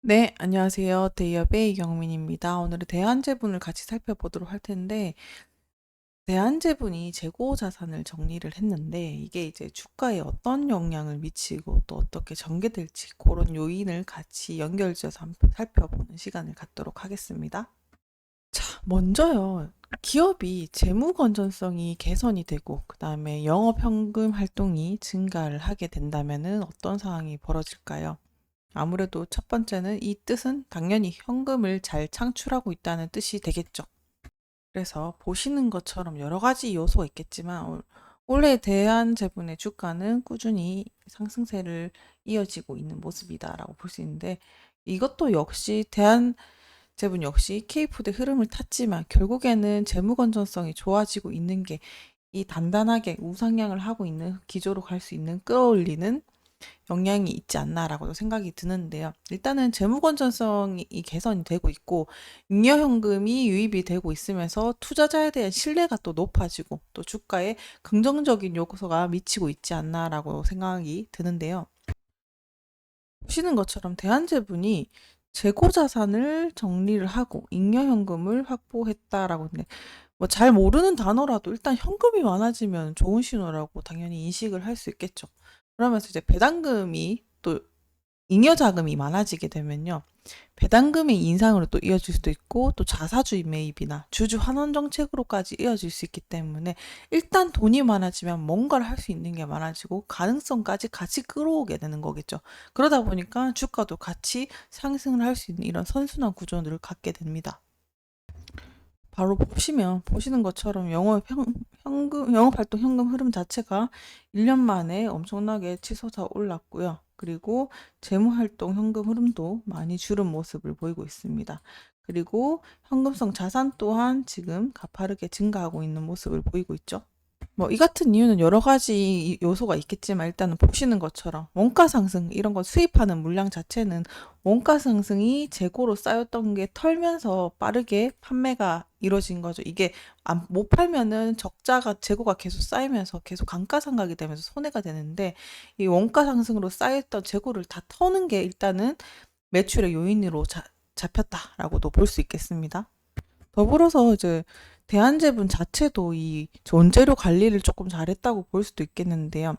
네, 안녕하세요. 대기업의 이경민입니다. 오늘은 대한제분을 같이 살펴보도록 할 텐데, 대한제분이 재고 자산을 정리를 했는데, 이게 이제 주가에 어떤 영향을 미치고 또 어떻게 전개될지 그런 요인을 같이 연결지어서 한번 살펴보는 시간을 갖도록 하겠습니다. 자, 먼저요. 기업이 재무 건전성이 개선이 되고, 그 다음에 영업현금 활동이 증가를 하게 된다면은 어떤 상황이 벌어질까요? 아무래도 첫 번째는 이 뜻은 당연히 현금을 잘 창출하고 있다는 뜻이 되겠죠. 그래서 보시는 것처럼 여러 가지 요소가 있겠지만 올해 대한제분의 주가는 꾸준히 상승세를 이어지고 있는 모습이다라고 볼 수 있는데 이것도 역시 대한제분 역시 K푸드의 흐름을 탔지만 결국에는 재무 건전성이 좋아지고 있는 게 이 단단하게 우상향을 하고 있는 기조로 갈 수 있는 끌어올리는 영향이 있지 않나라고도 생각이 드는데요. 일단은 재무 건전성이 개선이 되고 있고 잉여현금이 유입이 되고 있으면서 투자자에 대한 신뢰가 또 높아지고 또 주가에 긍정적인 요소가 미치고 있지 않나라고 생각이 드는데요. 보시는 것처럼 대한제분이 재고 자산을 정리를 하고 잉여현금을 확보했다라고 했는데 뭐 잘 모르는 단어라도 일단 현금이 많아지면 좋은 신호라고 당연히 인식을 할 수 있겠죠. 그러면서 이제 배당금이 또 잉여 자금이 많아지게 되면요. 배당금의 인상으로 또 이어질 수도 있고 또 자사주의 매입이나 주주 환원 정책으로까지 이어질 수 있기 때문에 일단 돈이 많아지면 뭔가를 할 수 있는 게 많아지고 가능성까지 같이 끌어오게 되는 거겠죠. 그러다 보니까 주가도 같이 상승을 할 수 있는 이런 선순환 구조를 갖게 됩니다. 바로 보시는 것처럼 영업 활동 현금 흐름 자체가 1년 만에 엄청나게 치솟아 올랐고요. 그리고 재무 활동 현금 흐름도 많이 줄은 모습을 보이고 있습니다. 그리고 현금성 자산 또한 지금 가파르게 증가하고 있는 모습을 보이고 있죠. 뭐 이 같은 이유는 여러 가지 요소가 있겠지만 일단은 보시는 것처럼 원가 상승 이런 거 수입하는 물량 자체는 원가 상승이 재고로 쌓였던 게 털면서 빠르게 판매가 이루어진 거죠. 이게 못 팔면은 적자가 재고가 계속 쌓이면서 계속 감가상각이 되면서 손해가 되는데 이 원가 상승으로 쌓였던 재고를 다 터는 게 일단은 매출의 요인으로 잡혔다라고도 볼 수 있겠습니다. 더불어서 이제 대한제분 자체도 이 원재료 관리를 조금 잘했다고 볼 수도 있겠는데요.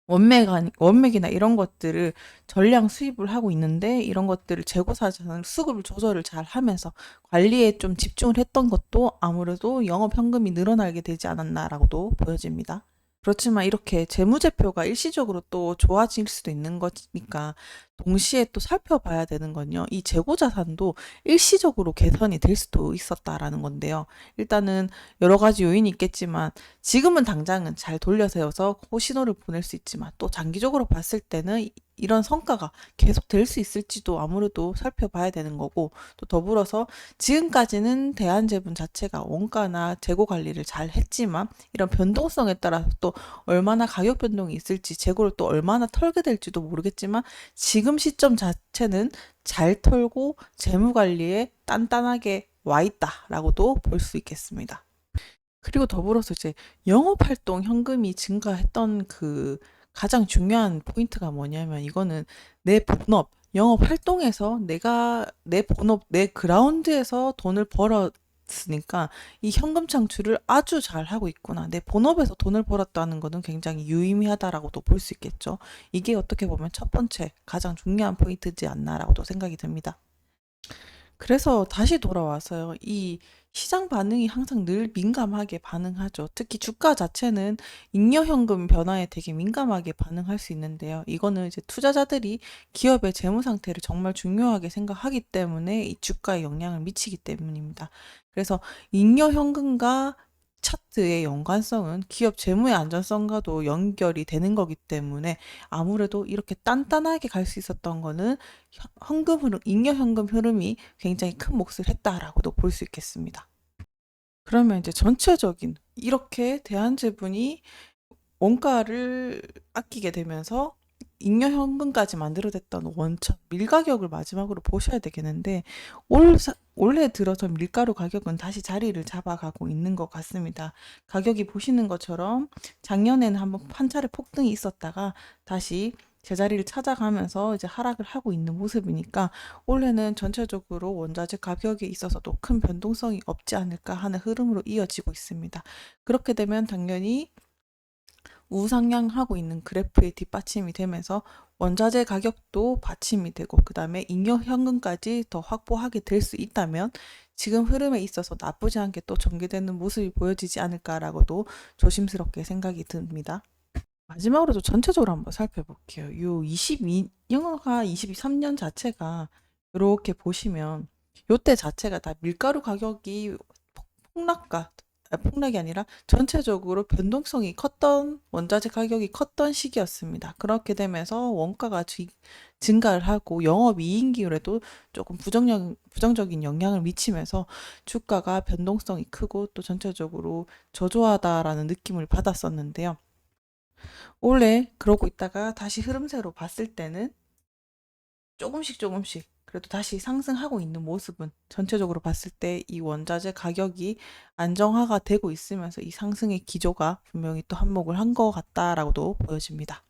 원맥이나 이런 것들을 전량 수입을 하고 있는데 이런 것들을 재고 사정을 수급을 조절을 잘 하면서 관리에 좀 집중을 했던 것도 아무래도 영업 현금이 늘어나게 되지 않았나라고도 보여집니다. 그렇지만 이렇게 재무제표가 일시적으로 또 좋아질 수도 있는 거니까 동시에 또 살펴봐야 되는 건요. 이 재고 자산도 일시적으로 개선이 될 수도 있었다라는 건데요. 일단은 여러 가지 요인이 있겠지만 지금은 당장은 잘 돌려세워서 신호를 보낼 수 있지만 또 장기적으로 봤을 때는 이런 성과가 계속 될 수 있을지도 아무래도 살펴봐야 되는 거고 또 더불어서 지금까지는 대한제분 자체가 원가나 재고 관리를 잘 했지만 이런 변동성에 따라서 또 얼마나 가격 변동이 있을지 재고를 또 얼마나 털게 될지도 모르겠지만 지금 시점 자체는 잘 털고 재무 관리에 단단하게 와 있다라고도 볼 수 있겠습니다. 그리고 더불어서 이제 영업 활동 현금이 증가했던 그 가장 중요한 포인트가 뭐냐면 이거는 내 본업, 영업 활동에서 내가 내 본업, 내 그라운드에서 돈을 벌었으니까 이 현금 창출을 아주 잘 하고 있구나. 내 본업에서 돈을 벌었다는 거는 굉장히 유의미하다라고도 볼 수 있겠죠. 이게 어떻게 보면 첫 번째 가장 중요한 포인트지 않나라고도 생각이 듭니다. 그래서 다시 돌아와서요. 이 시장 반응이 항상 늘 민감하게 반응하죠. 특히 주가 자체는 잉여현금 변화에 되게 민감하게 반응할 수 있는데요. 이거는 이제 투자자들이 기업의 재무 상태를 정말 중요하게 생각하기 때문에 이 주가에 영향을 미치기 때문입니다. 그래서 잉여현금과 차트의 연관성은 기업 재무의 안전성과도 연결이 되는 거기 때문에 아무래도 이렇게 단단하게 갈 수 있었던 거는 현금 흐름, 잉여 현금 흐름이 굉장히 큰 몫을 했다라고도 볼 수 있겠습니다. 그러면 이제 전체적인 이렇게 대한제분이 원가를 아끼게 되면서 잉여 현금까지 만들어냈던 원천 밀가격을 마지막으로 보셔야 되겠는데 올해 들어서 밀가루 가격은 다시 자리를 잡아가고 있는 것 같습니다. 가격이 보시는 것처럼 작년에는 한번 한 차례 폭등이 있었다가 다시 제자리를 찾아가면서 이제 하락을 하고 있는 모습이니까 올해는 전체적으로 원자재 가격에 있어서도 큰 변동성이 없지 않을까 하는 흐름으로 이어지고 있습니다. 그렇게 되면 당연히 우상향하고 있는 그래프에 뒷받침이 되면서 원자재 가격도 받침이 되고 그다음에 잉여 현금까지 더 확보하게 될 수 있다면 지금 흐름에 있어서 나쁘지 않게 또 전개되는 모습이 보여지지 않을까라고도 조심스럽게 생각이 듭니다. 마지막으로 좀 전체적으로 한번 살펴볼게요. 영화가 23년 자체가 이렇게 보시면 요때 자체가 다 밀가루 가격이 폭락가 폭락이 아니라 전체적으로 변동성이 컸던 원자재 가격이 컸던 시기였습니다. 그렇게 되면서 원가가 증가를 하고 영업이익률에도 조금 부정적인 영향을 미치면서 주가가 변동성이 크고 또 전체적으로 저조하다라는 느낌을 받았었는데요. 원래 그러고 있다가 다시 흐름세로 봤을 때는 조금씩 그래도 다시 상승하고 있는 모습은 전체적으로 봤을 때 이 원자재 가격이 안정화가 되고 있으면서 이 상승의 기조가 분명히 또 한몫을 한 것 같다라고도 보여집니다.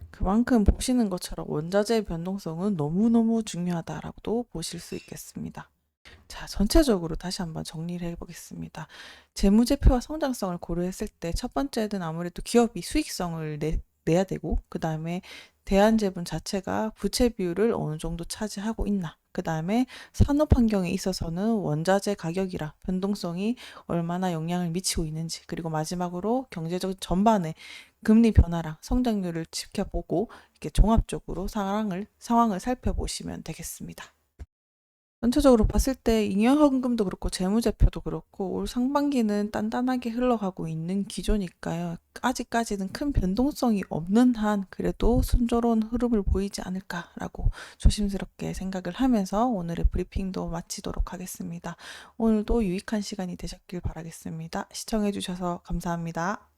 그만큼 보시는 것처럼 원자재의 변동성은 너무너무 중요하다라고도 보실 수 있겠습니다. 자, 전체적으로 다시 한번 정리를 해보겠습니다. 재무제표와 성장성을 고려했을 때 첫 번째는 아무래도 기업이 수익성을 내야 되고, 그 다음에 대한제분 자체가 부채 비율을 어느 정도 차지하고 있나, 그 다음에 산업 환경에 있어서는 원자재 가격이라 변동성이 얼마나 영향을 미치고 있는지, 그리고 마지막으로 경제적 전반에 금리 변화랑 성장률을 지켜보고 이렇게 종합적으로 상황을 살펴보시면 되겠습니다. 전체적으로 봤을 때 잉여현금도 그렇고 재무제표도 그렇고 올 상반기는 단단하게 흘러가고 있는 기조니까요. 아직까지는 큰 변동성이 없는 한 그래도 순조로운 흐름을 보이지 않을까라고 조심스럽게 생각을 하면서 오늘의 브리핑도 마치도록 하겠습니다. 오늘도 유익한 시간이 되셨길 바라겠습니다. 시청해주셔서 감사합니다.